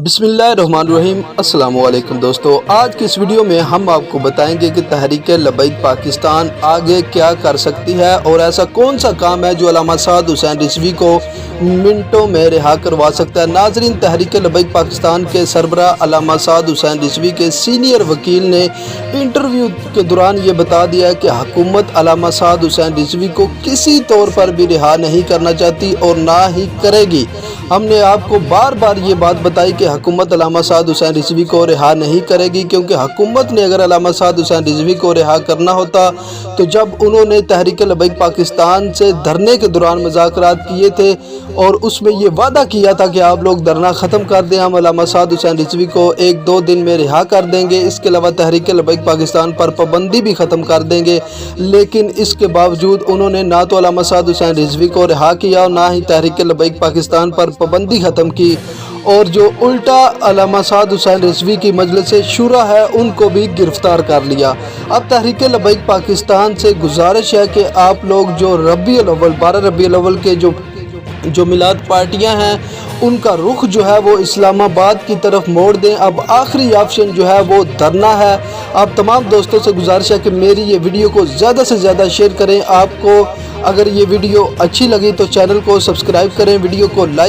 بسم اللہ الرحمن الرحیم۔ السلام علیکم دوستو، آج کی اس ویڈیو میں ہم آپ کو بتائیں گے کہ تحریک لبیک پاکستان آگے کیا کر سکتی ہے اور ایسا کون سا کام ہے جو علامہ سعد حسین رضوی کو منٹوں میں رہا کروا سکتا ہے۔ ناظرین، تحریک لبیک پاکستان کے سربراہ علامہ سعد حسین رضوی کے سینئر وکیل نے انٹرویو کے دوران یہ بتا دیا ہے کہ حکومت علامہ سعد حسین رضوی کو کسی طور پر بھی رہا نہیں کرنا چاہتی اور نہ ہی کرے گی۔ ہم نے آپ کو بار بار یہ بات بتائی کہ حکومت علامہ سعد حسین رضوی کو رہا نہیں کرے گی، کیونکہ حکومت نے اگر علامہ سعد حسین رضوی کو رہا کرنا ہوتا تو جب انہوں نے تحریک لبیک پاکستان سے دھرنے کے دوران مذاکرات کیے تھے اور اس میں یہ وعدہ کیا تھا کہ آپ لوگ دھرنا ختم کر دیں، ہم علامہ سعد حسین رضوی کو 1-2 دن میں رہا کر دیں گے، اس کے علاوہ تحریک لبیک پاکستان پر پابندی بھی ختم کر دیں گے، لیکن اس کے باوجود انہوں نے نہ تو علامہ سعد حسین رضوی کو رہا کیا اور نہ ہی تحریک لبیک پاکستان پر پابندی ختم کی، اور جو الٹا علامہ سعد حسین رضوی کی مجلس شورا ہے ان کو بھی گرفتار کر لیا۔ اب تحریک لبیک پاکستان سے گزارش ہے کہ آپ لوگ جو 12 ربیع الاول کے جو میلاد پارٹیاں ہیں ان کا رخ جو ہے وہ اسلام آباد کی طرف موڑ دیں۔ اب آخری آپشن جو ہے وہ دھرنا ہے۔ آپ تمام دوستوں سے گزارش ہے کہ میری یہ ویڈیو کو زیادہ سے زیادہ شیئر کریں۔ آپ کو اگر یہ ویڈیو اچھی لگی تو چینل کو سبسکرائب کریں، ویڈیو کو لائک